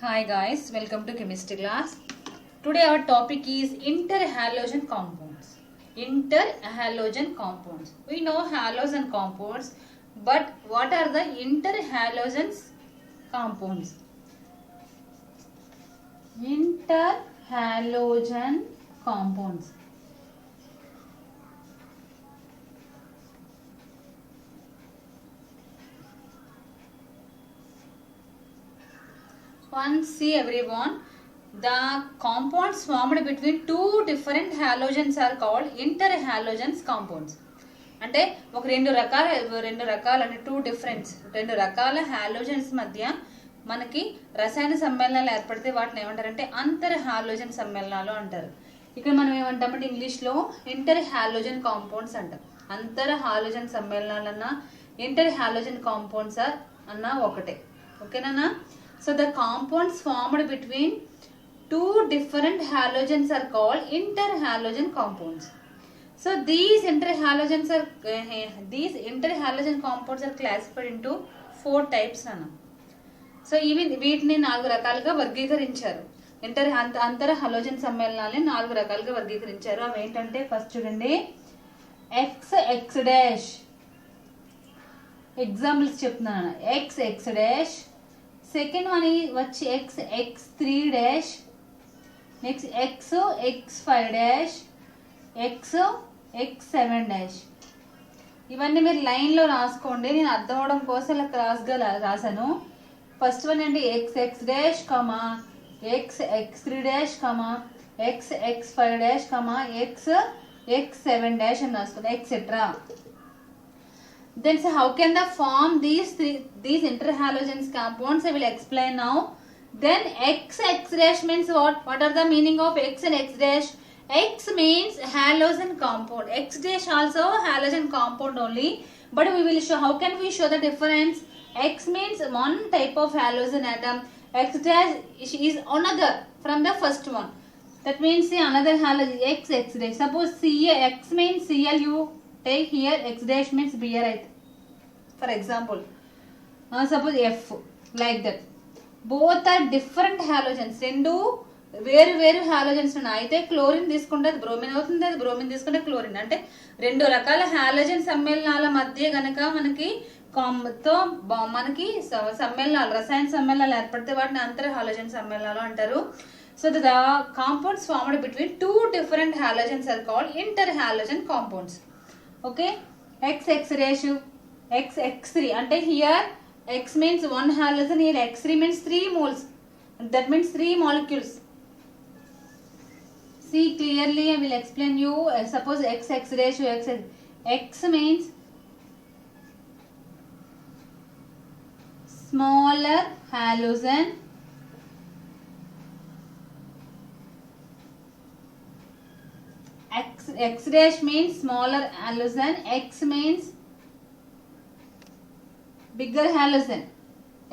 Hi guys, welcome to chemistry class. Today our topic is interhalogen compounds. Interhalogen compounds. We know halogen compounds, but what are the interhalogen compounds? Interhalogen compounds. Once see everyone, the compounds formed between two different halogens are called interhalogen compounds. అంటే ఒక రెండు రకాల అంటే రెండు రకాల halogens మధ్య మనకి రసాయన సమ్మేళనాలు ఏర్పడితే వాటిని ఏమంటారంటే అంతర్ హాలోజన్ సమ్మేళనాలు అంటారు. ఇక్కడ మనం ఏమంటామంటే ఇంగ్లీష్లో ఇంటర్ హాలోజన్ కాంపౌండ్స్ అంటాం. అంతర్ హాలోజన్ సమ్మేళనాలన్నా ఇంటర్ హాలోజన్ కాంపౌండ్స్ అన్న ఒకటే. ఓకేనా? So the compounds formed between two different halogens are called interhalogen compounds. So these interhalogen compounds are classified into four types అన్న. సో వీటిని 4 రకాలుగా వర్గీకరించారు. అంతర హలోజన్ సమ్మేళనాలని 4 రకాలుగా వర్గీకరించారు. అవి ఏంటంటే ఫస్ట్ చూడండి, XX డాష్. ఎగ్జాంపుల్స్ చెప్తున్నాను. XX dash. సెకండ్ వన్ వచ్చి X3 dash, next X5 dash, X7 dash. ఇవన్నీ మీరు లైన్లో రాసుకోండి, నేను అర్థం అవడం కోసం ఇలా క్రాస్గా రాశాను. ఫస్ట్ వన్ ఏంటి XX డాష్ కమా X3 డాష్ కమా X5 డాష్ కమా X7 డాష్ అని రాసుకోండి, etcetera. Then so how can they form these interhalogen compounds? I will explain now. Then XX dash means what? What are the meaning of X and X dash? X means halogen compound. X dash also halogen compound only. But we will show. How can we show the difference? X means one type of halogen atom. X dash is another from the first one. That means see another halogen. X dash. Suppose X means Cl. You take here X dash means Br, right? For example, suppose F, like that. Both are different halogens. రెండు వేరు halogens ఉన్నాయి. అయితే chlorine తీసుకుంటే అది bromine అవుతుంది, అది bromine తీసుకుంటే chlorine. అంటే రెండు రకాల హాలోజన్ సమ్మేళనాల మధ్య గనక మనకి సమ్మేళనాలు రసాయన సమ్మేళనాలు ఏర్పడితే వాటిని అంతర్ హాలోజన్ సమ్మేళనాలు అంటారు. So the compounds formed between two different halogens are called interhalogen compounds. Okay, XX ratio, XX3 అంటే here X means one halogen, here X3 means 3 moles. That means 3 molecules. See clearly, I will explain you. Suppose XX ratio, X means smaller halogen, X dash means smaller halogen, X means bigger halogen.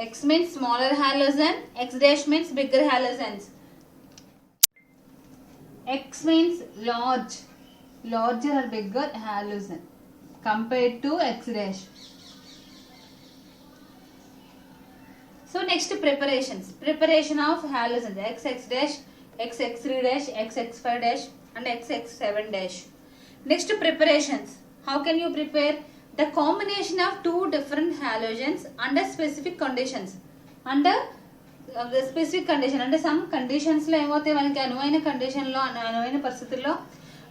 X means smaller halogen, X dash means bigger halogens. X means larger or bigger halogen compared to X dash. So next preparation of halogens, XX dash, XX3 dash, XX5 dash and XX7 dash. Next preparations. How can you prepare? The combination of two different halogens under specific conditions. Under specific condition, అంటే some కండిషన్స్లో ఏమవుతాయి, మనకి అనువైన పరిస్థితుల్లో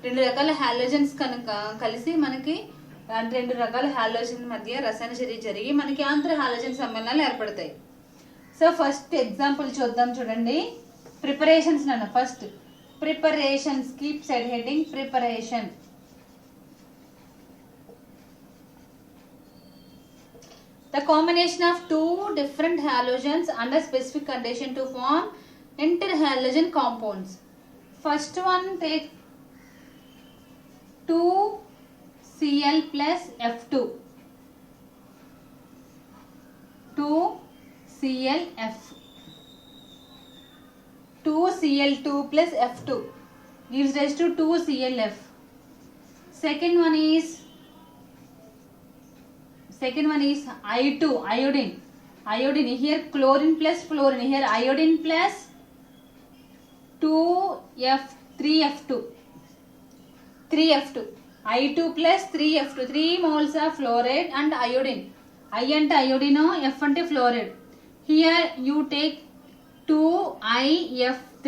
రెండు రకాల halogens కనుక కలిసి మనకి రెండు రకాల హాలోజన్ మధ్య రసాయన చర్య జరిగి మనకి అంతర్ హాలోజన్ సమ్మేళనాలు ఏర్పడతాయి. సో ఫస్ట్ ఎగ్జాంపుల్ చూద్దాం చూడండి. ప్రిపరేషన్స్ నన్ను first preparations, keep side heading preparation. The combination of two different halogens under specific condition to form interhalogen compounds. First one, take 2Cl plus F2, 2ClF, 2Cl2 plus F2 gives rise to 2ClF. Second one is I2, iodine. iodine. Here chlorine plus fluorine. Here iodine plus 3F2. 3F2. I2 plus 3F2. 3 moles of fluoride and iodine. I ante iodine, F ante fluoride. Here you take 2IF3.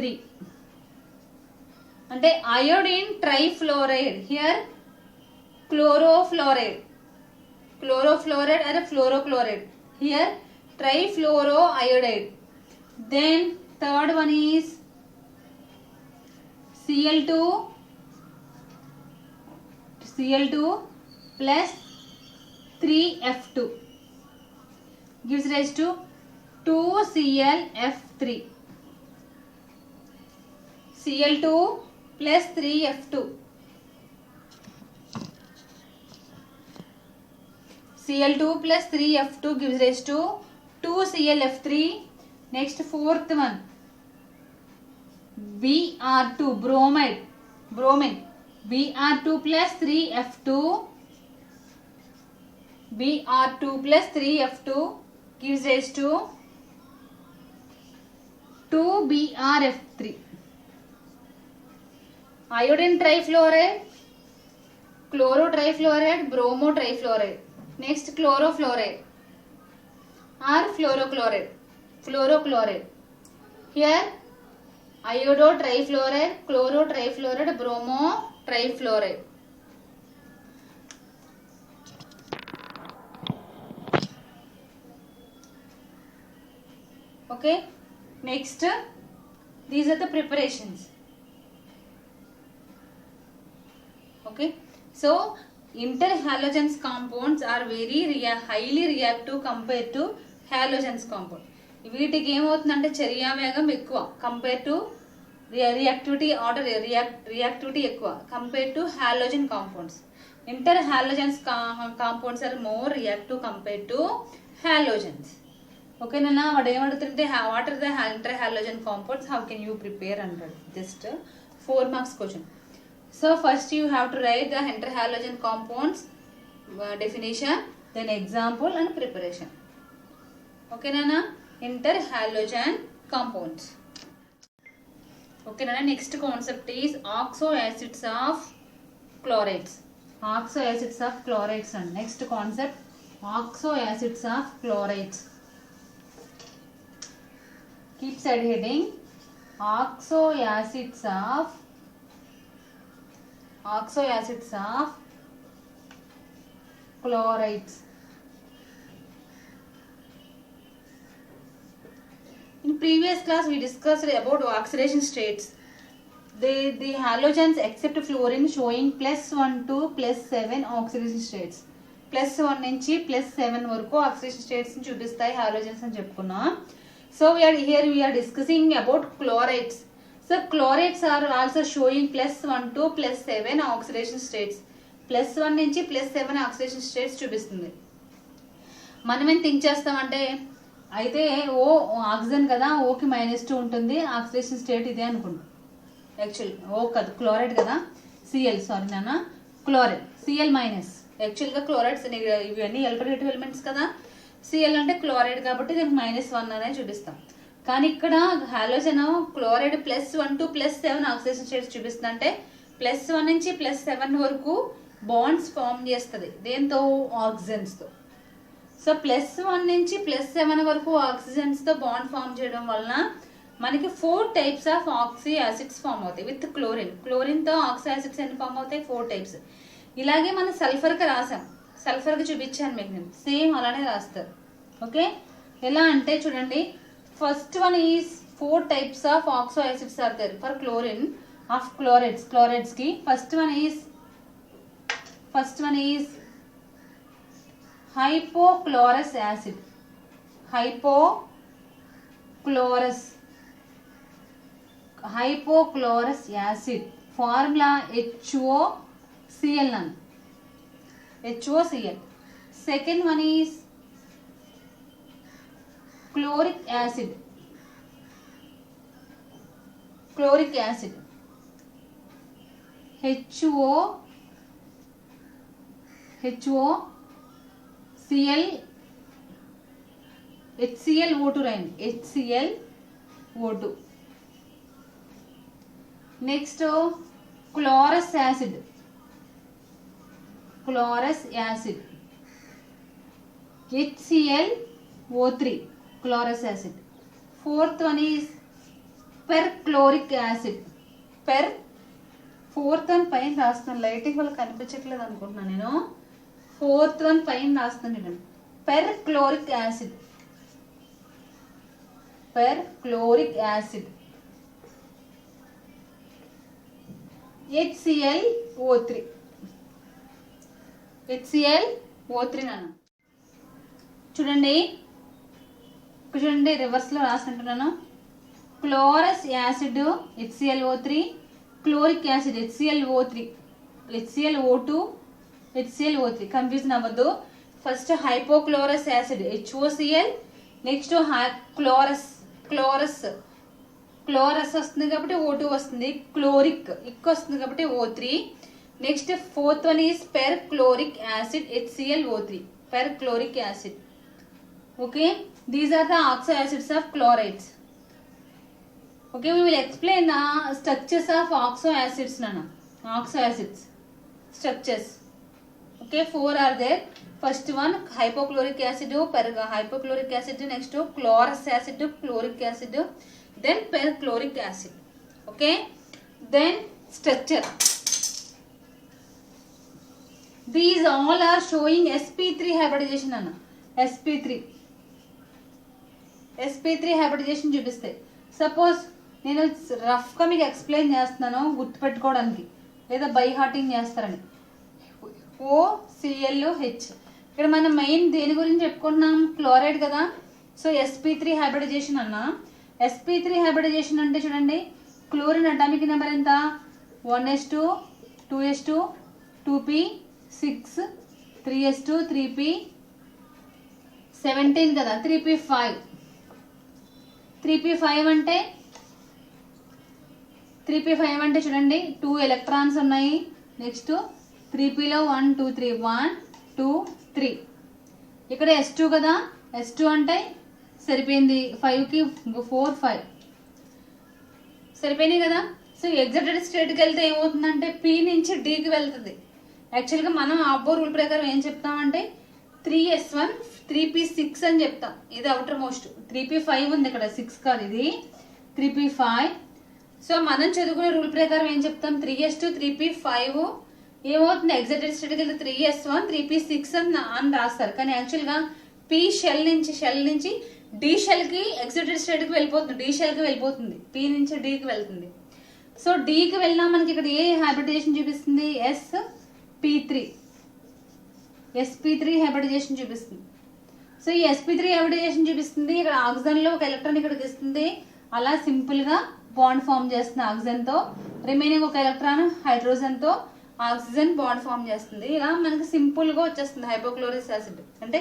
అంటే iodine trifluoride. Here chlorofluoride or fluorochloride. Here trifluoroiodide. Then third one is Cl2 plus 3F2 gives rise to 2ClF3. Cl2 plus 3F2. Cl2 plus 3F2 gives rise to 2ClF3. Next fourth one Br2 bromine. Br2 plus 3F2. Br2 plus 3F2 gives rise to 2BrF3. Iodine trifluoride, chloro trifluoride, bromo trifluoride. Next chlorofluoride or fluorochloride. Here iodo trifluoride, chloro trifluoride, bromo trifluoride. Okay, next these are the preparations. Okay, so interhalogens compounds are very highly reactive compared to halogens compound. వీటికి ఏమవుతుందంటే చర్య వేగం ఎక్కువ compare to reactivity ఎక్కువ compare to halogen compounds. Inter halogens compounds are more reactive compare to halogens. ఓకేనా? వాడు ఏమడుతుంటే what are the inter halogen compounds, how can you prepare అంటాడు. Just 4 marks question. So first you have to write the interhalogen compounds definition, then example and preparation. Okay nana, interhalogen compounds. Okay nana, next concept is oxoacids of chlorides. Oxoacids of chlorides and next concept oxoacids of chlorides. Keep side heading oxoacids of chlorides. In previous class we discussed about oxidation states. The halogens except fluorine showing +1 to +7 oxidation states. +1 నుంచి +7 వరకు oxidation states ని చూపిస్తాయి halogens అని చెప్పుకున్నాం. So we are discussing about chlorides. So chlorides are also showing +1 to +7 oxidation states. +1 నుంచి +7 oxidation states చూపిస్తుంది. మనం ఏం థింక్ చేస్తామంటే అయితే ఓ ఆక్సిజన్ కదా, ఓకి -2 ఉంటుంది, ఆక్సిడేషన్ స్టేట్ ఇదే అనుకుంటాం. యాక్చువల్ ఓ కాదు, క్లోరైడ్ కదా, Cl యాక్చువల్గా క్లోరైడ్స్ ఇవన్నీ ఎలక్ట్రోనెగేటివ్ ఎలిమెంట్స్ కదా. Cl అంటే క్లోరైడ్ కాబట్టి దీనికి -1 అనే చూపిస్తాం. కానీ ఇక్కడ halogen chloride +1 to +7 oxidation states చూపిస్తుంది. అంటే +1 నుంచి +7 వరకు బాండ్స్ ఫామ్ చేస్తుంది. దేంతో? ఆక్సిజన్స్తో. సో +1 నుంచి +7 వరకు ఆక్సిజన్స్తో బాండ్ ఫామ్ చేయడం వలన మనకి 4 types of oxyacids form అవుతాయి విత్ క్లోరిన్తో ఆక్సీ యాసిడ్స్ ఎన్ని ఫామ్ అవుతాయి? 4 types. ఇలాగే మనం సల్ఫర్కి రాసాం, సల్ఫర్కి చూపించాను మీకు నేను, సేమ్ అలానే రాస్తారు. ఓకే, ఎలా అంటే చూడండి, first one is 4 types of oxo acids are there for chlorine of chlorides కి. First one is hypochlorous acid. Hypochlorous acid formula HOCl. Second one is chloric acid. HOCl HClO2 రాయండి, HClO2. Next chlorous acid, HClO3, chlorous acid. Fourth one is perchloric acid. Fourth one పైన రాస్తున్నాను, lighting వల్ల కనిపించట్లేదు అనుకుంటున్నాను నేను. Fourth one పైన రాస్తున్నాను చూడండి, పెర్క్లోరిక్ యాసిడ్. HClO3 నాన్న. చూడండి ఇక్కడ చూడండి, రివర్స్ లో రాసుకుంటున్నాను. Chlorous acid HClO3, chloric acid HClO3, HClO2, confusion అవ్వద్దు. First hypochlorous acid HOCl, next chlorous వస్తుంది కాబట్టి O2 వస్తుంది, క్లోరిక్ వస్తుంది కాబట్టి O3. Next fourth one is perchloric acid HClO3, perchloric acid. Okay, these are the oxo acids of chlorides. Okay, we will explain the structures of oxo acids nana. Oxo acids structures. Okay, 4 are there. First one hypochloric acid, hypochloric acid, next chlorous acid, chloric acid, then perchloric acid. Okay, then structure. These all are showing sp3 hybridization nana. sp3 hybridization చూపిస్తాయి. Suppose నేను రఫ్గా మీకు explain చేస్తున్నాను గుర్తుపెట్టుకోవడానికి, లేదా by hearting చేస్తారని. OClOH. ఇక్కడ మనం main దేని గురించి చెప్పుకుంటున్నాం, క్లోరైడ్ కదా. సో sp3 హైబ్రిడైజేషన్ అన్న. sp3 హైబ్రిడైజేషన్ అంటే చూడండి, క్లోరిన్ అటామిక్ నెంబర్ ఎంత, 1s2 2s2 2p 6 3s2 3p 17 కదా, 3p5 అంటే 3p5 అంటే చూడండి 2 ఎలక్ట్రాన్స్ ఉన్నాయి. నెక్స్ట్ 3pలో 1 2 3 1 2 3. ఇక్కడ s2 కదా, s2 అంటే సరిపోయింది, 5కి 4 5 సరిపోయినాయి కదా. సో ఎగ్జైటెడ్ స్టేట్కి వెళ్తే ఏమవుతుందంటే P నుంచి Dకి వెళ్తుంది. యాక్చువల్గా మనం ఆబ్బో రూల్ ప్రకారం ఏం చెప్తామంటే 3s1 3p6 అని చెప్తాం. ఇది అవుటర్ మోస్ట్. 3p5 ఉంది ఇక్కడ, 6 కాదు, ఇది 3p5. సో మనం చదువుకునే రూల్ ప్రకారం ఏం చెప్తాం, 3s2 3p5 ఏమవుతుంది, ఎగ్జైటెడ్ స్టేట్కి వెళ్తే 3s1 3p6 అని రాస్తారు. కానీ యాక్చువల్గా P షెల్ నుంచి D షెల్కి ఎగ్జైటెడ్ స్టేట్కి వెళ్ళిపోతుంది, D షెల్కి వెళ్ళిపోతుంది, P నుంచి Dకి వెళ్తుంది. సో Dకి వెళ్ళినా మనకి ఇక్కడ ఏ హైబ్రిడైజేషన్ చూపిస్తుంది, sp3 హైబ్రిడైజేషన్ చూపిస్తుంది. సో ఈ sp3 హైబ్రిడైజేషన్ చూపిస్తుంది. ఇక్కడ ఆక్సిజన్ లో ఒక ఎలక్ట్రాన్ ఇక్కడికి ఇస్తుంది, అలా సింపుల్ గా బాండ్ ఫామ్ చేస్తుంది ఆక్సిజన్ తో. రిమైనింగ్ ఒక ఎలక్ట్రాన్ హైడ్రోజన్ తో ఆక్సిజన్ బాండ్ ఫామ్ చేస్తుంది. ఇలా మనకి సింపుల్ గా వచ్చేస్తుంది హైపోక్లోరిక్ యాసిడ్. అంటే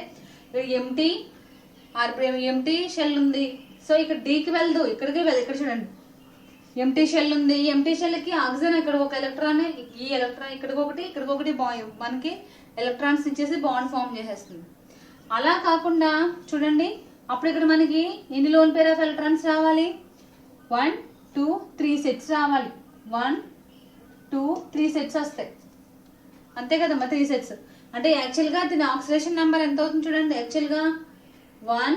ఎంటీ షెల్ ఉంది. సో ఇక్కడ డీకి వెళ్దు, ఇక్కడికి వెళ్దు. ఇక్కడ చూడండి, ఎంటీ షెల్ ఉంది, ఎంటీ షెల్కి ఆక్సిజన్ ఇక్కడ ఒక ఎలక్ట్రాన్, ఈ ఎలక్ట్రాన్ ఇక్కడికొకటి మనకి ఎలక్ట్రాన్స్ ఇచ్చేసి బాండ్ ఫామ్ చేసేస్తుంది. అలా కాకుండా చూడండి, అప్పుడు ఇక్కడ మనకి ఎన్ని లోన్ పేర్ ఆఫ్ ఎలక్ట్రాన్స్ రావాలి, 1 2 3 సెట్స్ రావాలి. 1 2 3 సెట్స్ వస్తాయి, అంతే కదమ్మా, 3 సెట్స్. అంటే యాక్చువల్గా దీని ఆక్సిడేషన్ నెంబర్ ఎంత అవుతుంది చూడండి, యాక్చువల్గా 1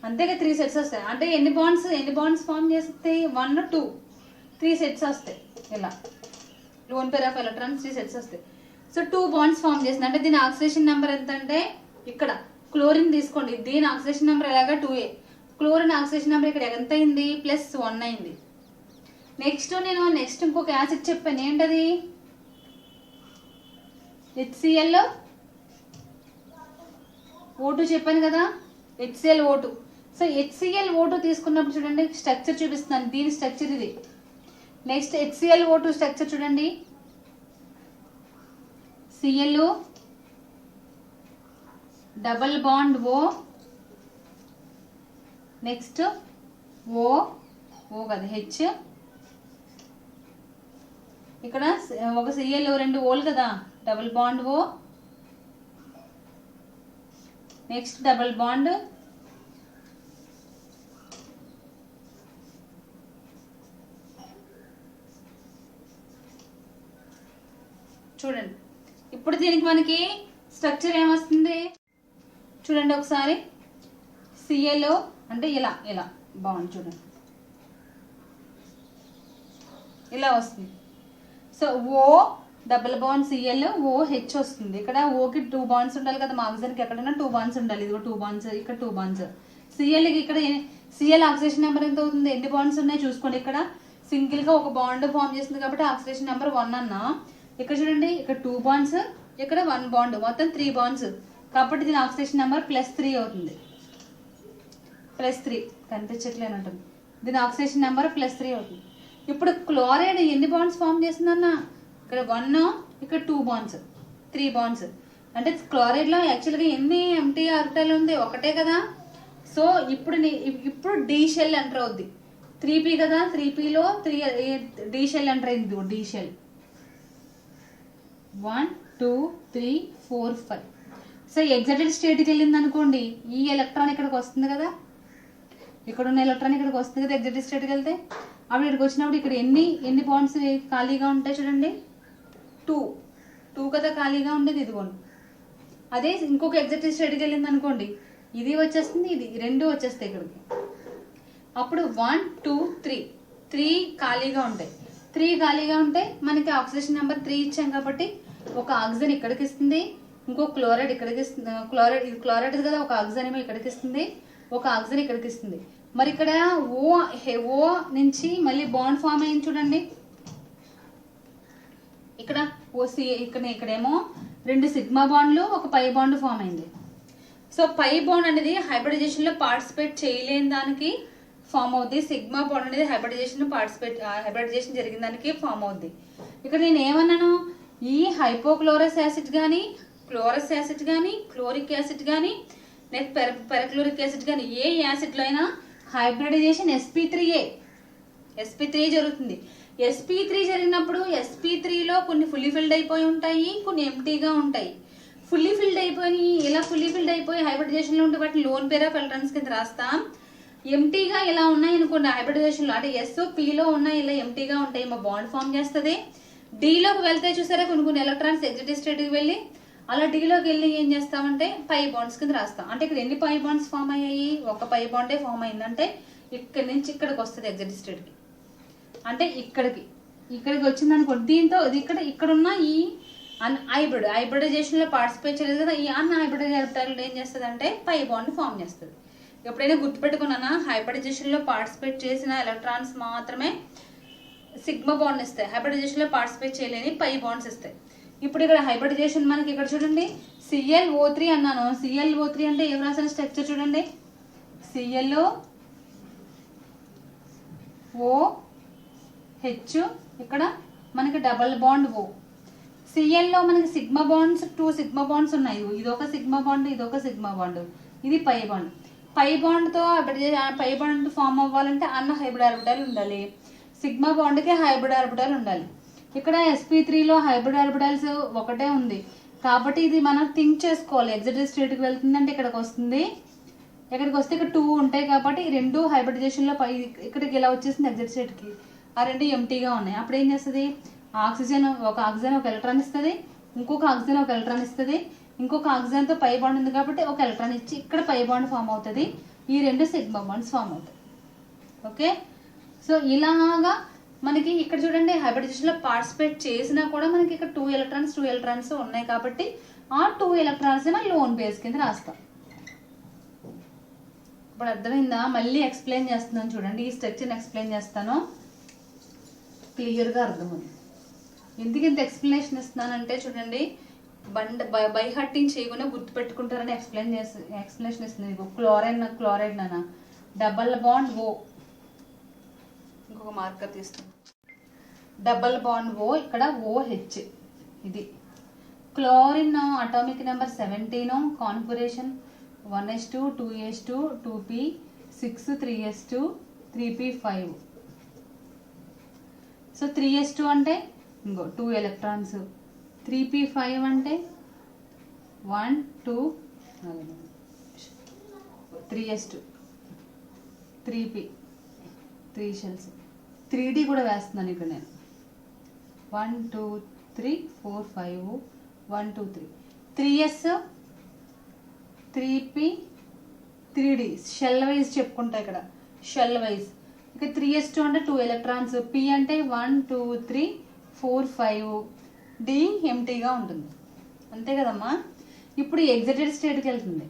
అంతేగా 3 సెట్స్ వస్తాయి. అంటే ఎన్ని బాండ్స్ ఫామ్ చేస్తాయి, 1 2 3 సెట్స్ వస్తాయి. ఇలా loan pair of electrons 3 sets వస్తాయి. సో 2 బాండ్స్ ఫామ్ చేస్తుంది. అంటే దీని ఆక్సిడేషన్ నెంబర్ ఎంత అంటే, ఇక్కడ క్లోరిన్ తీసుకోండి, దీని ఆక్సిడేషన్ నెంబర్ ఎలాగా 2a. క్లోరిన్ ఆక్సిడేషన్ నెంబర్ ఇక్కడ ఎంత అయింది, +1 అయింది. నెక్స్ట్ ఇంకొక యాసిడ్ చెప్పాను, ఏంటది, HClO2 చెప్పాను కదా, HClO2. సో HClO2 తీసుకున్నప్పుడు చూడండి, స్ట్రక్చర్ చూపిస్తున్నాను, దీని స్ట్రక్చర్ ఇది. నెక్స్ట్ HClO2 స్ట్రక్చర్ చూడండి, Cl double bond O, next O కదా, H. ఇక్కడ ఒక Cl 2 Oలు కదా, double bond O, next double bond, చూడండి ఇప్పుడు దీనికి మనకి స్ట్రక్చర్ ఏమొస్తుంది చూడండి ఒకసారి. Cl అంటే ఇలా ఇలా బాండ్ చూడండి ఇలా వస్తుంది. సో ఓ డబుల్ బాండ్ Cl OH వస్తుంది. ఇక్కడ ఓకి 2 బాండ్స్ ఉండాలి కదా, ఆక్సిజన్కి ఎక్కడైనా 2 బాండ్స్ ఉండాలి. ఇదిగో 2 బాండ్స్, ఇక్కడ 2 బాండ్స్. Clకి ఇక్కడ Cl ఆక్సిడేషన్ నెంబర్ ఎంత అవుతుంది, ఎన్ని బాండ్స్ ఉన్నాయి చూసుకోండి. ఇక్కడ సింగిల్ గా ఒక బాండ్ ఫామ్ చేస్తుంది కాబట్టి ఆక్సిడేషన్ నెంబర్ 1 అన్నా. ఇక్కడ చూడండి ఇక్కడ 2 బాండ్స్, ఇక్కడ 1 బాండ్, మొత్తం 3 బాండ్స్ కాబట్టి దీని ఆక్సిడేషన్ నెంబర్ +3 అవుతుంది. +3 కనిపించట్లేనట్టు, దీని ఆక్సిడేషన్ నెంబర్ +3 అవుతుంది. ఇప్పుడు క్లోరైడ్ ఎన్ని బాండ్స్ ఫామ్ చేస్తుందన్న, ఇక్కడ 1, ఇక్కడ 2 బాండ్స్, 3 బాండ్స్. అంటే క్లోరైడ్ లో యాక్చువల్గా ఎన్ని ఎంటీ ఆర్బిటాల్ ఉంది, ఒకటే కదా. సో ఇప్పుడు డి షెల్ ఎంటర్ అవుద్ది. 3p కదా, 3pలో 3 డి షెల్ ఎంటర్ అయింది. D shell 1 2 3 4 5. సో ఎగ్జైటెడ్ స్టేట్కి వెళ్ళింది అనుకోండి, ఈ ఎలక్ట్రాన్ ఇక్కడికి వస్తుంది కదా, ఇక్కడ ఉన్న ఎలక్ట్రాన్ ఇక్కడికి వస్తుంది కదా ఎగ్జైటెడ్ స్టేట్కి వెళ్తే. అప్పుడు ఇక్కడికి వచ్చినప్పుడు ఇక్కడ ఎన్ని బాండ్స్ ఖాళీగా ఉంటాయి చూడండి, 2 కదా ఖాళీగా ఉండేది, ఇదిగోండి. అదే ఇంకొక ఎగ్జైటెడ్ స్టేట్కి వెళ్ళింది అనుకోండి, ఇది వచ్చేస్తుంది, ఇది 2 వచ్చేస్తాయి ఇక్కడికి. అప్పుడు 1 2 3 ఖాళీగా ఉంటాయి. 3 ఖాళీగా ఉంటే మనకి ఆక్సిజన్ నెంబర్ 3 ఇచ్చాం కాబట్టి ఒక ఆక్సిజన్ ఇక్కడికి ఇస్తుంది, ఇంకో క్లోరైడ్ ఇక్కడికి ఇస్తుంది. క్లోరైడ్ కదా, ఒక ఆక్సిజన్ ఏమో ఇక్కడికి ఇస్తుంది, ఒక ఆక్సిజన్ ఇక్కడికి ఇస్తుంది. మరి ఇక్కడ ఓ నుంచి మళ్ళీ బాండ్ ఫామ్ అయింది చూడండి. ఇక్కడ ఓసి ఇక్కడేమో 2 సిగ్మా బాండ్లు, ఒక పై బాండ్ ఫామ్ అయింది. సో పై బాండ్ అనేది హైబ్రిడైజేషన్ లో పార్టిసిపేట్ చేయలేని దానికి ఫామ్ అవుద్ది. సిగ్మా బాండ్ అనేది హైబ్రిడైజేషన్ జరిగిన దానికి ఫామ్ అవుద్ది. ఇక్కడ నేను ఏమన్నాను, ఈ హైపోక్లోరస్ యాసిడ్ కానీ, క్లోరస్ యాసిడ్ కానీ, క్లోరిక్ యాసిడ్ కానీ, నెక్స్ట్ పెరక్లోరిక్ యాసిడ్ కానీ, ఏ యాసిడ్లో అయినా హైబ్రిడైజేషన్ sp3 జరుగుతుంది. sp3 జరిగినప్పుడు sp3లో కొన్ని ఫుల్లీ ఫిల్డ్ అయిపోయి ఉంటాయి, కొన్ని ఎంటీగా ఉంటాయి. ఫుల్లీ ఫిల్డ్ అయిపోయి హైబ్రిడైజేషన్లో ఉంటే వాటిని లోన్ పేర్ ఆఫ్ ఎలక్ట్రాన్స్ కింద రాస్తాం. ఎంటీగా ఇలా ఉన్నాయి అనుకోండి హైబ్రిడైజేషన్లో, అంటే SO-Pలో ఉన్నాయి, ఇలా ఎంటీగా ఉంటాయి, మా బాండ్ ఫామ్ చేస్తుంది. డీలోకి వెళ్తే చూసారా కొన్ని ఎలక్ట్రాన్స్ ఎగ్జిట్ స్టేట్కి వెళ్ళి, అలా డీలోకి వెళ్ళి ఏం చేస్తామంటే పై బాండ్స్ కింద రాస్తాం. అంటే ఇక్కడ ఎన్ని పై బాండ్స్ ఫామ్ అయ్యాయి, ఒక పై బాండే ఫామ్ అయిందంటే ఇక్కడ నుంచి ఇక్కడికి వస్తుంది ఎగ్జిట్ స్టేట్కి. అంటే ఇక్కడికి వచ్చింది అనుకోండి. దీంతో ఇక్కడున్న ఈ హైబ్రిడైజేషన్ లో పార్టిసిపేట్ చేయలేదు కదా, ఈ హైబ్రిడైజేషన్ ఏం చేస్తుంది అంటే పై బాండ్ ఫామ్ చేస్తుంది. ఎప్పుడైనా గుర్తుపెట్టుకున్నానా, హైబ్రిడైజేషన్ లో పార్టిసిపేట్ చేసిన ఎలక్ట్రాన్స్ మాత్రమే సిగ్మా బాండ్ ఇస్తాయి, హైబ్రిడైజేషన్ లో పార్టిసిపేట్ చేయలేని పై బాండ్స్ ఇస్తాయి. ఇప్పుడు ఇక్కడ హైబ్రిడైజేషన్ మనకి ఇక్కడ చూడండి ClO3 అన్నాను. ClO3 అంటే ఏం రాసిన స్ట్రక్చర్ చూడండి, ClO OH, ఇక్కడ మనకి డబల్ బాండ్ O. Cl లో మనకి సిగ్మా బాండ్స్ 2 సిగ్మా బాండ్స్ ఉన్నాయి, ఇదొక సిగ్మా బాండ్, ఇదొక సిగ్మా బాండ్, ఇది పై బాండ్. పై బాండ్తో పై బాండ్ ఫామ్ అవ్వాలంటే అన్న హైబ్రిడ్ ఆర్బిటాల్ ఉండాలి, సిగ్మా బాండ్కి హైబ్రిడ్ ఆర్బిటాల్ ఉండాలి. ఇక్కడ sp3లో హైబ్రిడ్ ఆర్బిటాల్స్ ఒకటే ఉంది కాబట్టి ఇది మనం థింక్ చేసుకోవాలి. ఎగ్జిట్ స్టేట్కి వెళ్తుందంటే ఇక్కడికి వస్తుంది, ఇక్కడికి వస్తే ఇక్కడ 2 ఉంటాయి కాబట్టి ఈ 2 హైబ్రిడైజేషన్లో ఇక్కడికి ఇలా వచ్చేసింది ఎగ్జిట్ స్టేట్కి, ఆ 2 ఎంటీగా ఉన్నాయి. అప్పుడు ఏం చేస్తుంది, ఒక ఆక్సిజన్ ఒక ఎలక్ట్రాన్ ఇస్తుంది, ఇంకొక ఆక్సిజన్ ఒక ఎలక్ట్రాన్ ఇస్తుంది, ఇంకొక ఆక్సిజన్తో పై బాండ్ ఉంది కాబట్టి ఒక ఎలక్ట్రాన్ ఇచ్చి ఇక్కడ పై బాండ్ ఫామ్ అవుతుంది, ఈ 2 సిగ్మా బాండ్స్ ఫామ్ అవుతాయి. ఓకే, సో ఇలాగా మనకి ఇక్కడ చూడండి హైబ్రిడైజేషన్ లో పార్టిసిపేట్ చేసినా కూడా మనకి ఇక్కడ 2 ఎలక్ట్రాన్స్ ఉన్నాయి కాబట్టి ఆ 2 ఎలక్ట్రాన్స్ మనం లోన్ బేస్ కింద రాస్తాం. ఇప్పుడు అర్థమైందా, మళ్ళీ ఎక్స్ప్లెయిన్ చేస్తున్నాను చూడండి, ఈ స్ట్రక్చర్ని ఎక్స్ప్లెయిన్ చేస్తాను, క్లియర్గా అర్థమవుతుంది. ఎందుకు ఇంత ఎక్స్ప్లెనేషన్ ఇస్తున్నానంటే చూడండి, బై హట్టింగ్ చేయకుండా గుర్తుపెట్టుకుంటారని ఎక్స్ప్లెనేషన్ ఇస్తుంది. క్లోరైడ్ నానా డబల్ బాండ్ O, ఇంకొక మార్కర్ తీస్తాను, డబల్ బాండ్ O, ఇక్కడ OH, ఇది chlorine atomic number 17, configuration 1s2 2s2 2p 6 3s2 3p5. So 3s2 అంటే ఇంకో 2 ఎలక్ట్రాన్స్, 3p5 అంటే 1 2 3s2 3p 3 షెల్స్ 3d కూడా వేస్తున్నాను ఇక్కడ నేను 1 2 3 4 5 1 2 3 3s 3p 3d shell wise చెప్పుకుంటా ఇక్కడ షెల్ వైజ్ ఇక 3s2 అంటే 2 ఎలక్ట్రాన్స్ p అంటే 1 2 3 4 5 d ఎంటీగా ఉంటుంది అంతే కదమ్మా. ఇప్పుడు ఎగ్జైటెడ్ స్టేట్కి వెళ్తుంది.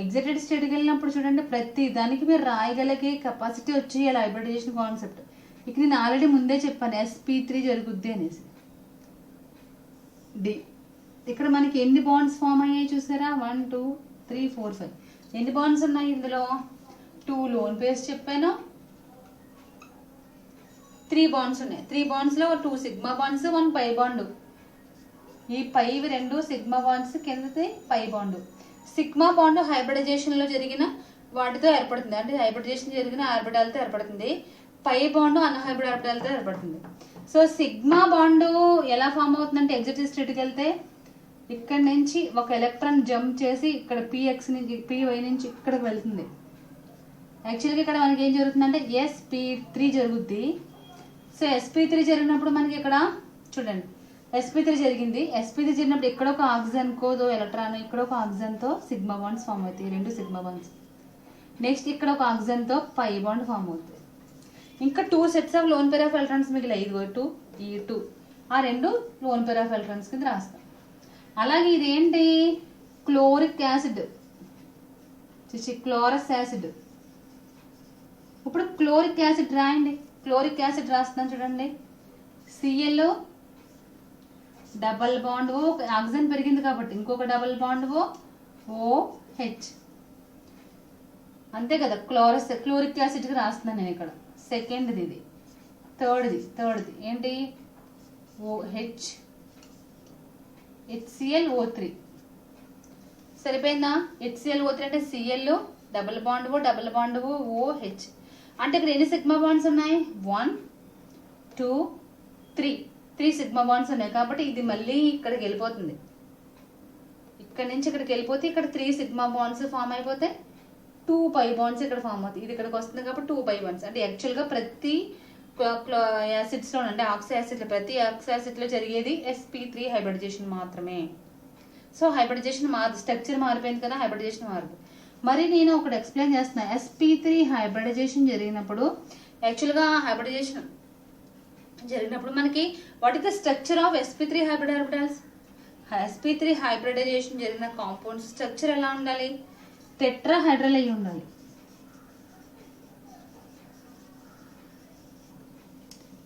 ఎగ్జైటెడ్ స్టేట్కి వెళ్ళినప్పుడు చూడండి ప్రతి దానికి మీరు రాయగలిగే కెపాసిటీ వచ్చి ఇలా హైబ్రిడైజేషన్ కాన్సెప్ట్ ఇక నేను ఆల్రెడీ ముందే చెప్పాను sp3 జరుగుద్ది అనేసి. డి ఇక్కడ మనకి ఎన్ని బాండ్స్ ఫామ్ అయ్యాయి చూసారా 1 2 3 4 5 ఎన్ని బాండ్స్ ఉన్నాయి ఇందులో 2 లోన్ పేర్స్ చెప్పాను 3 బాండ్స్ ఉన్నాయి. 3 బాండ్స్లో 2 సిగ్మా బాండ్స్ 1 పై బాండ్. ఈ పైవి 2 సిగ్మా బాండ్స్ కిందది పై బాండ్. సిగ్మా బాండ్ హైబ్రిడైజేషన్లో జరిగిన వాటితో ఏర్పడుతుంది అంటే హైబ్రిడైజేషన్ జరిగిన ఆర్బిటాలతో ఏర్పడుతుంది. పై బాండ్ అన్హైబ్రిడ్ ఆర్బిటాలతో ఏర్పడుతుంది. సో సిగ్మా బాండ్ ఎలా ఫామ్ అవుతుందంటే ఎగ్జైటెడ్ స్టేట్కి వెళ్తే ఇక్కడ నుంచి ఒక ఎలక్ట్రాన్ జంప్ చేసి ఇక్కడ px నుంచి py నుంచి ఇక్కడికి వెళ్తుంది. యాక్చువల్గా ఇక్కడ మనకి ఏం జరుగుతుందంటే sp3 జరుగుద్ది. సో sp3 జరిగినప్పుడు మనకి ఇక్కడ చూడండి sp3 జరిగింది. sp3 జరిగినప్పుడు ఇక్కడ ఒక ఆక్సిజన్ కోదో ఎలక్ట్రాన్ ఇక్కడ ఒక ఆక్సిజన్తో సిగ్మా బాండ్స్ ఫామ్ అవుతాయి 2 సిగ్మా బాండ్స్. నెక్స్ట్ ఇక్కడ ఒక ఆక్సిజన్తో పై బాండ్ ఫామ్ అవుతుంది. ఇంకా 2 sets of loan pair of electrons మిగిలిన 2 ఈ 2 ఆ 2 లోన్ పేర్ ఆఫ్ ఎలక్ట్రాన్స్ కింద రాస్తాం. అలాగే ఇదేంటి క్లోరిక్ యాసిడ్ క్లోరస్ యాసిడ్. ఇప్పుడు క్లోరిక్ యాసిడ్ రాయండి. క్లోరిక్ యాసిడ్ రాస్తున్నాను చూడండి Cl double bond O oxygen పెరిగింది కాబట్టి ఇంకొక డబల్ బాండ్ OH అంతే కదా. క్లోరిక్ యాసిడ్కి రాస్తున్నాను నేను ఇక్కడ. సెకండ్ది ఇది థర్డ్ది ఏంటి OH HClO3 సరిపోయిందా. HClO3 అంటే Cl డబల్ బాండ్ OH అంటే ఇక్కడ ఎన్ని సిగ్మా బాండ్స్ ఉన్నాయి 1 2 3 సిగ్మా బాండ్స్ ఉన్నాయి కాబట్టి ఇది మళ్ళీ ఇక్కడికి వెళ్ళిపోతుంది. ఇక్కడ నుంచి ఇక్కడికి వెళ్ళిపోతే ఇక్కడ 3 సిగ్మా బాండ్స్ ఫామ్ అయిపోతే 2 పై బాండ్స్ ఇక్కడ ఫామ్ అవుతాయి. ఇది ఇక్కడికి వస్తుంది కాబట్టి 2 పై బాండ్స్ అంటే యాక్చువల్గా ప్రతి యాసిడ్స్లో అంటే ఆక్సో యాసిడ్లో ప్రతి ఆక్సో యాసిడ్లో జరిగేది sp3 హైబ్రిడైజేషన్ మాత్రమే. సో హైబ్రిడైజేషన్ స్ట్రక్చర్ మారిపోయింది కదా హైబ్రిడైజేషన్ మారింది. మరి నేను ఒకటి ఎక్స్ప్లెయిన్ చేస్తున్నా. sp3 హైబ్రిడైజేషన్ జరిగినప్పుడు యాక్చువల్గా హైబ్రిడైజేషన్ జరిగినప్పుడు మనకి what is the structure of sp3 hybrid orbitals. sp3 hybridization జరిగిన కాంపౌండ్ స్ట్రక్చర్ ఎలా ఉండాలి టెట్రాహైడ్రల్ అయి ఉండాలి.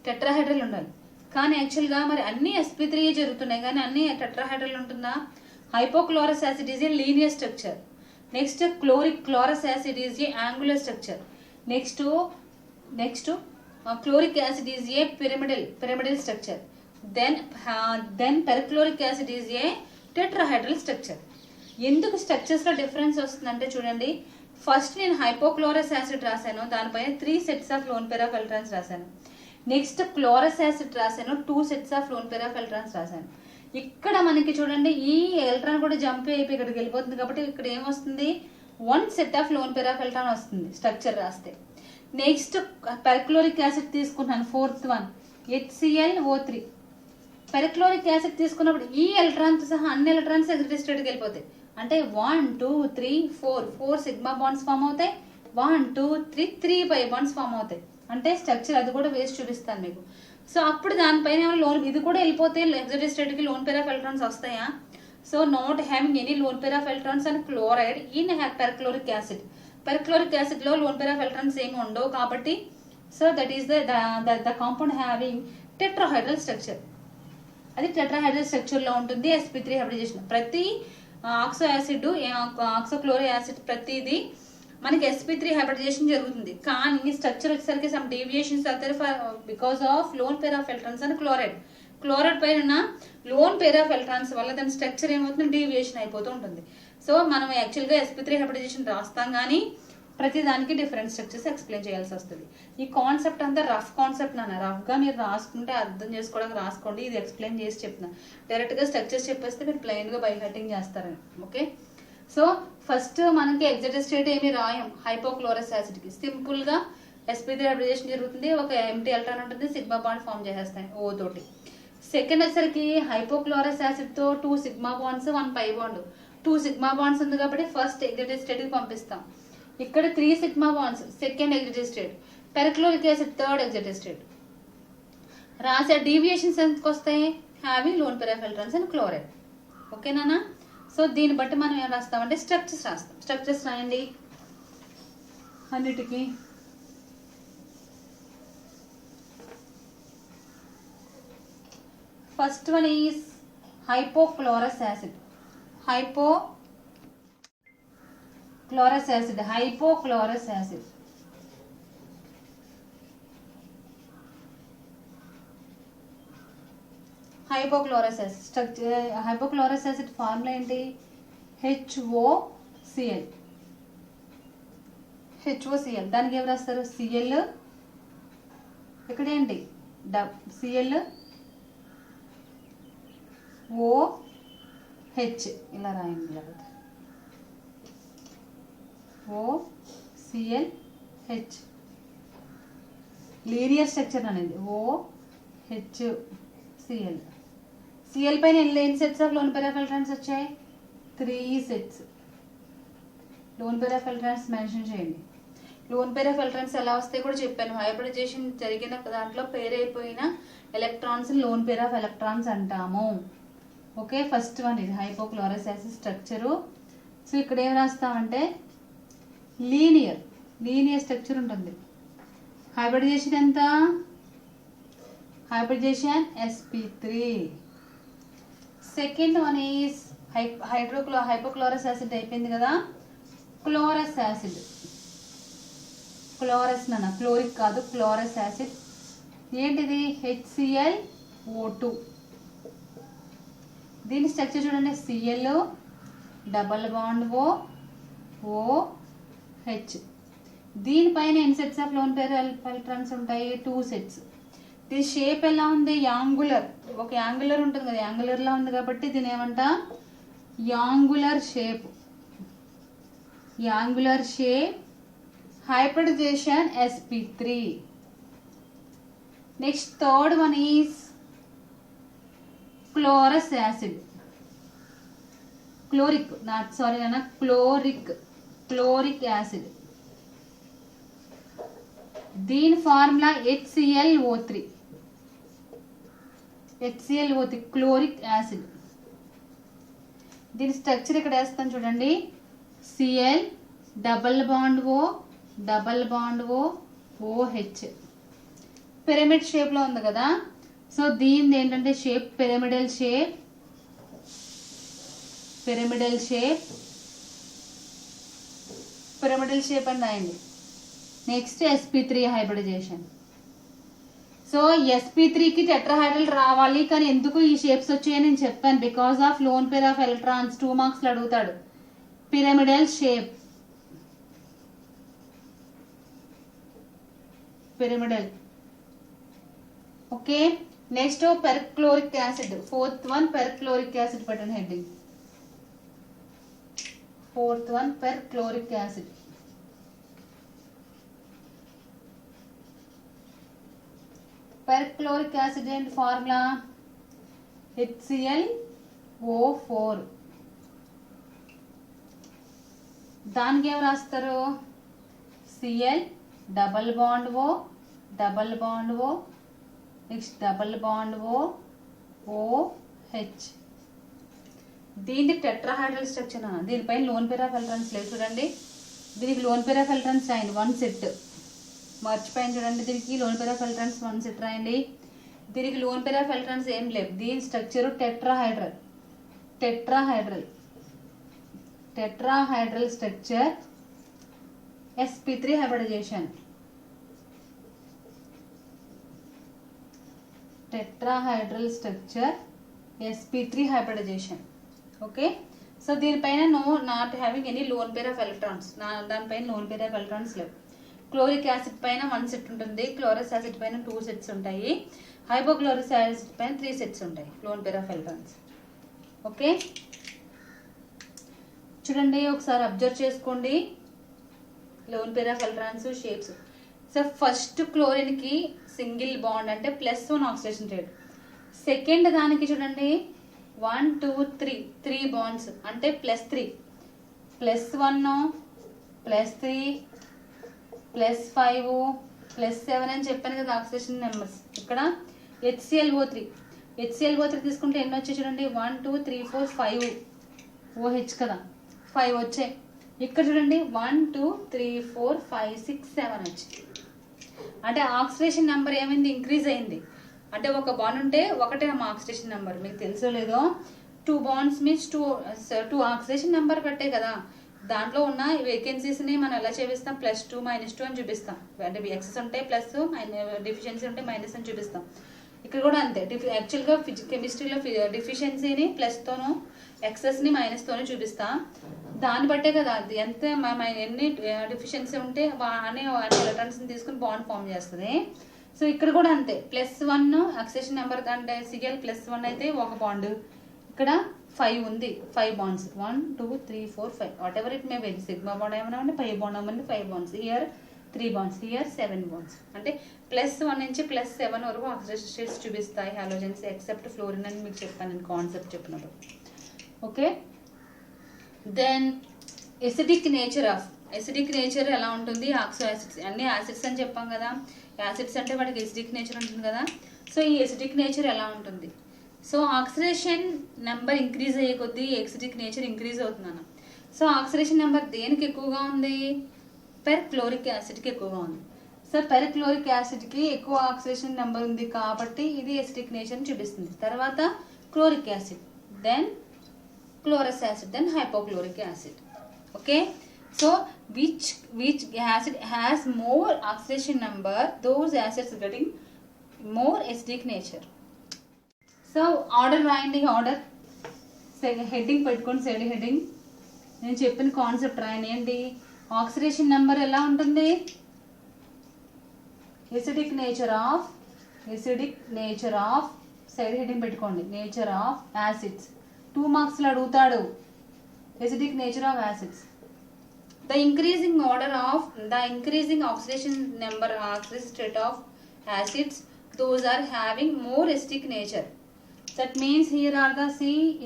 టెట్రాహైడ్రల్ ఉండాలి. కానీ యాక్చువల్గా మరి అన్ని sp3 జరుగుతున్నాయి కానీ అన్ని టెట్రాహైడ్రల్ ఉంటుందా. Hypochlorous acid is a linear structure. Next chlorous acid is a angular structure. Next chloric acid is a pyramidal structure. Then perchloric acid is a tetrahedral structure. ఎందుకు స్ట్రక్చర్స్లో డిఫరెన్స్ వస్తుందంటే చూడండి ఫస్ట్ నేను hypochlorous acid రాశాను దానిపైన 3 sets of loan pair of electrons రాశాను. Next chlorous acid రాశాను 2 sets of loan pair of electrons రాశాను. ఇక్కడ మనకి చూడండి ఈ ఎలక్ట్రాన్ కూడా జంప్ అయిపోయి ఇక్కడికి వెళ్ళిపోతుంది కాబట్టి ఇక్కడ ఏమొస్తుంది 1 set of loan pair of electron వస్తుంది స్ట్రక్చర్ రాస్తే. నెక్స్ట్ పెర్క్లోరిక్ యాసిడ్ తీసుకున్నాను 4th one HClO3. Perchloric acid తీసుకున్నప్పుడు ఈ ఎలక్ట్రాన్తో సహా అన్ని ఎలక్ట్రాన్స్ ఎగ్జైటెడ్ స్టేట్కి వెళ్ళిపోతాయి. అంటే 1 2 3 4 సిగ్మా బాండ్స్ ఫామ్ అవుతాయి. 1 2 3 పై బాండ్స్ ఫామ్ అవుతాయి. అంటే స్ట్రక్చర్ అది కూడా వేసి చూపిస్తాను మీకు. సో అప్పుడు దానిపైన లోన్ ఇది కూడా వెళ్ళిపోతే ఎగ్జైటెడ్ స్టేట్కి లోన్ పేర్ ఆఫ్ ఎలక్ట్రాన్స్ వస్తాయా. So not having any lone pair of electrons and chloride in perchloric acid. Perchloric acid లో లోన్ పేర్ ఆఫ్ ఎలక్ట్రాన్స్ ఏమి ఉండవు కాబట్టి so that is the compound having tetrahedral structure. అది tetrahedral structure లో ఉంటుంది sp3 hybridisation. ప్రతి oxo acid ఆక్సోక్లోరో acid ప్రతిది మనకి sp3 హైబ్రిడైజేషన్ జరుగుతుంది. కానీ స్ట్రక్చర్ వచ్చేసరికి సమ్ డీవియేషన్స్ అవుతాయి because of loan pair of electrons and chloride పైన లోన్ పేర్ ఆఫ్ ఎలక్ట్రాన్స్ వల్ల దాని స్ట్రక్చర్ ఏమవుతుంది డీవియేషన్ అయిపోతూ ఉంటుంది. సో మనం యాక్చువల్గా sp3 హైబ్రిడైజేషన్ రాస్తాం కానీ ప్రతి దానికి డిఫరెంట్ స్ట్రక్చర్స్ ఎక్స్ప్లెయిన్ చేయాల్సి వస్తుంది. ఈ కాన్సెప్ట్ అంతా రఫ్ కాన్సెప్ట్ నాన్న. రఫ్గా మీరు రాసుకుంటే అర్థం చేసుకోవడానికి రాసుకోండి. ఇది ఎక్స్ప్లెయిన్ చేసి చెప్తున్నా. డైరెక్ట్గా స్ట్రక్చర్స్ చెప్పేస్తే మీరు ప్లెయిన్గా బై హార్టింగ్ చేస్తారని. ఓకే. సో ఫస్ట్ మనకి ఎగ్జైటెడ్ స్టేట్ ఏమి రాయం హైపోక్లోరస్ యాసిడ్ కి, సింపుల్ గా sp3 హైబ్రిడేషన్ జరుగుతుంది, ఒక ఎంటీ ఎలక్ట్రాన్ ఉంటుంది, సిగ్మా బాండ్ ఫామ్ చేసేస్తాయి O తోటి. సెకండ్ వచ్చేసరికి హైపోక్లోరస్ యాసిడ్ తో 2 sigma bonds 1 pi bond, 2 sigma bonds ఉంది కాబట్టి ఫస్ట్ ఎగ్జైటెడ్ స్టేట్ కి పంపిస్తాం. ఇక్కడ 3 sigma bonds second excited state, perchloric acid third excited state. రాసే డీవియేషన్స్ ఎందుకు వస్తాయి? Having loan pair of electrons and chloride. ఓకేనా? సో దీన్ని బట్టి మనం ఏం రాస్తామంటే స్ట్రక్చర్స్ రాస్తాం. స్ట్రక్చర్స్ రాయండి అన్నిటికీ. First one is hypochlorous acid. Hypochlorous acid hypochlorous acid hypochlorous acid structure. Hypochlorous acid formula ఏంటి? HOCl. HOCl దానికి ఏం రాస్తారు? Cl ఇక్కడ ఏంటి? Cl OH ఇలా రాయండి. OClH లీనియర్ స్ట్రక్చర్ అనేది OHCl. Cl పైన ఎన్ని sets of lone pair of electrons వచ్చాయి? 3 sets. Lone pair of electrons mention చేయండి. లోన్ పెయిర్ ఆఫ్ ఎలక్ట్రాన్స్ ఎలా వస్తాయి కూడా చెప్పాను. హైబ్రిడైజేషన్ జరిగిన దాంట్లో పేర్ అయిపోయిన electrons lone pair of electrons అంటాము. ఓకే, ఫస్ట్ వన్ ఇది హైపోక్లోరస్ యాసిడ్ స్ట్రక్చరు. సో ఇక్కడ ఏం రాస్తామంటే లీనియర్ స్ట్రక్చర్ ఉంటుంది. హైబ్రిడైజేషన్ ఎంత? Hybridization sp3. Second one is hypochlorous acid అయిపోయింది కదా, క్లోరస్ యాసిడ్. క్లోరస్ నాన్న, క్లోరిక్ కాదు, క్లోరస్ యాసిడ్. ఏంటిది? HClO2. దీని స్ట్రక్చర్ చూడండి, Cl డబల్ బాండ్ OH. దీనిపైన ఎన్ని sets of lone pair electrons ఉంటాయి? 2 సెట్స్. దీని షేప్ ఎలా ఉంది? యాంగులర్. ఒక యాంగులర్ ఉంటుంది కదా, యాంగులర్ లా ఉంది కాబట్టి దీని ఏమంట? Angular shape. Angular shape hybridisation sp3. Next third one is chlorous acid. Chloric acid. దీని ఫార్ములా HClO3. Chloric acid. దీని స్ట్రక్చర్ ఇక్కడ వేస్తాను చూడండి, Cl double bond OH. Pyramid shape లో ఉంది కదా, సో దీని ఏంటంటే షేప్ పిరమిడల్ షేప్ అని రాయండి. Next sp3 hybridisation. సో sp3కి టెట్రాహైడ్రల్ రావాలి, కానీ ఎందుకు ఈ షేప్స్ వచ్చాయని నేను చెప్పాను. Because of lone pair of electrons. 2 marks అడుగుతాడు. Pyramidal shape, pyramidal. Okay, next perchloric acid. Fourth one perchloric acid పెట్టండి heading. Fourth one perchloric acid. Perchloric acid ఏంటి ఫార్ములా? HClO4. దానికి ఏం రాస్తారు? Cl double bond O, next double bond OH. దీనికి tetrahedral structure. దీనిపైన lone pair of electrons లేవు చూడండి. దీనికి లోన్ పెయిర్ ఆఫ్ ఎలక్ట్రాన్స్ రాయండి 1 సెట్. మర్చిపోయింది చూడండి, దీనికి lone pair of electrons 1 set రాయండి. దీనికి లోన్ పెయిర్ ఆఫ్ ఎలక్ట్రాన్స్ ఏం లేవు. దీని structure tetrahedral structure sp3 hybridisation. Tetrahedral structure sp3 hybridisation. Okay, so దీనిపైన not having any lone pair of electrons. దానిపైన లోన్ పెయిర్ ఆఫ్ ఎలక్ట్రాన్స్ లేవు. Chloric acid పైన 1 set ఉంటుంది, క్లోరస్ యాసిడ్ పైన 2 sets ఉంటాయి, హైపోక్లోరస్ యాసిడ్ పైన 3 సెట్స్ ఉంటాయి loan pair of electrons. Okay, చూడండి ఒకసారి అబ్జర్వ్ చేసుకోండి loan pair of electrons shapes. So first chlorine కి సింగిల్ బాండ్ అంటే +1 ఆక్సిడేషన్ రేట్. సెకండ్ దానికి చూడండి 1 2 3 3 బాండ్స్ అంటే +3 +1 +3 +5 +7 అని చెప్పాను కదా ఆక్సిడేషన్ నెంబర్స్. ఇక్కడ HClO3 తీసుకుంటే ఎన్ని వచ్చాయి చూడండి 1 2 3 4 5 OH కదా 5 వచ్చాయి. ఇక్కడ చూడండి 1 2 3 4 5 6 7 వచ్చాయి. అంటే ఆక్సిడేషన్ నెంబర్ ఏమైంది ఇంక్రీజ్ అయింది. అంటే ఒక బాండ్ ఉంటే ఒకటే ఆక్సిడేషన్ నెంబర్, మీకు తెలుసో లేదో 2 బాండ్స్ మీన్స్ 2 ఆక్సిడేషన్ నెంబర్ పెట్టే కదా. దాంట్లో ఉన్న వేకెన్సీస్ ని మనం ఎలా చూపిస్తాం +2 -2 అని చూపిస్తాం. అంటే ఎక్సెస్ ఉంటే ప్లస్, డిఫిషియన్సీ ఉంటే మైనస్ అని చూపిస్తాం. ఇక్కడ కూడా అంతే. యాక్చువల్గా కెమిస్ట్రీలో డిఫిషియన్సీని +తోనూ ఎక్సెస్ని -తోనూ చూపిస్తాం. దాన్ని బట్టే కదా అది ఎంత ఎన్ని డిఫిషియన్సీ ఉంటే అనే ఎలక్ట్రాన్స్ని తీసుకుని బాండ్ ఫామ్ చేస్తుంది. సో ఇక్కడ కూడా అంతే +1 ఆక్సిడేషన్ నెంబర్ అంటే Cl +1 అయితే ఒక బాండ్. ఇక్కడ 5 ఉంది 5 bonds 1 2 3 4 5 what ever it may be. Sigma bond ఏమైనా ఉంటే 5 బాండ్ అవ్వండి 5 bonds. Here 3 bonds here 7 bonds. అంటే +1 నుంచి +7 వరకు ఆక్సిడేషన్ స్టేట్స్ చూపిస్తాయి హాలోజన్స్ ఎక్సెప్ట్ ఫ్లోరిన్ అని మీకు చెప్పాను నేను కాన్సెప్ట్ చెప్పినప్పుడు. ఓకే దెన్ ఎసిడిక్ నేచర్ ఎలా ఉంటుంది. ఆక్సో యాసిడ్స్ అన్ని యాసిడ్స్ అని చెప్పాం కదా. యాసిడ్స్ అంటే వాటికి ఎసిడిక్ నేచర్ ఉంటుంది కదా. సో ఈ ఎసిడిక్ నేచర్ ఎలా ఉంటుంది. సో ఆక్సిడేషన్ నెంబర్ ఇంక్రీజ్ అయ్యే కొద్దీ ఎసిడిక్ నేచర్ ఇంక్రీజ్ అవుతుందన్న. సో ఆక్సిడేషన్ నెంబర్ దేనికి ఎక్కువగా ఉంది పెర్క్లోరిక్ యాసిడ్కి ఎక్కువగా ఉంది. సో పెర్క్లోరిక్ యాసిడ్కి ఎక్కువ ఆక్సిడేషన్ నెంబర్ ఉంది కాబట్టి ఇది ఎసిడిక్ నేచర్ని చూపిస్తుంది. తర్వాత chloric acid, then chlorous acid, then hypochloric acid. Okay so which acid has more oxidation number, those acids getting more acidic nature. So order రాయండి. ఆర్డర్ హెడ్డింగ్ పెట్టుకోండి. సైడ్ హెడ్డింగ్ నేను చెప్పిన కాన్సెప్ట్ రాయండి. ఏంటి ఆక్సిడేషన్ నెంబర్ ఎలా ఉంటుంది. Acidic nature of side heading పెట్టుకోండి. Nature of acids 2 మార్క్స్లో అడుగుతాడు. Acidic nature of acids. The increasing oxidation number oxidation state of acids, those are having more acidic nature. That means here are the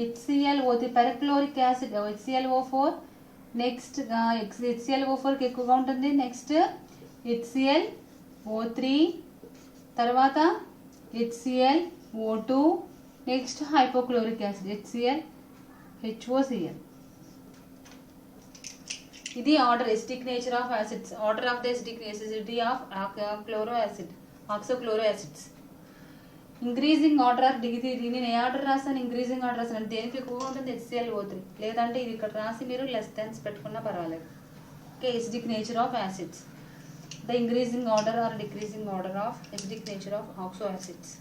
HClO3 perchloric acid HClO4 next HClO4 కి ఎక్కువగా ఉంటుంది. Next HClO3 తర్వాత HClO2 next hypochloric acid HClHOCl. ఇది order acidic nature of acids. Order of the acidic acidity of oxochloro acids. Increasing order of degree. నేను ఏ order రాసాను increasing order రాసాను. దేనికి ఎక్కువగా ఉంటుంది HClO3. లేదంటే ఇది ఇక్కడ రాసి మీరు >= పెట్టుకున్నా పర్వాలేదు. Okay acidic nature of acids. The increasing order or decreasing order of acidic nature of oxo acids.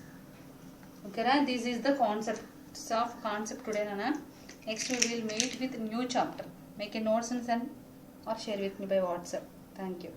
ఓకేనా this is the concept today నానా. Next we will meet with new chapter. Make a notes and send or share with me by WhatsApp. Thank you.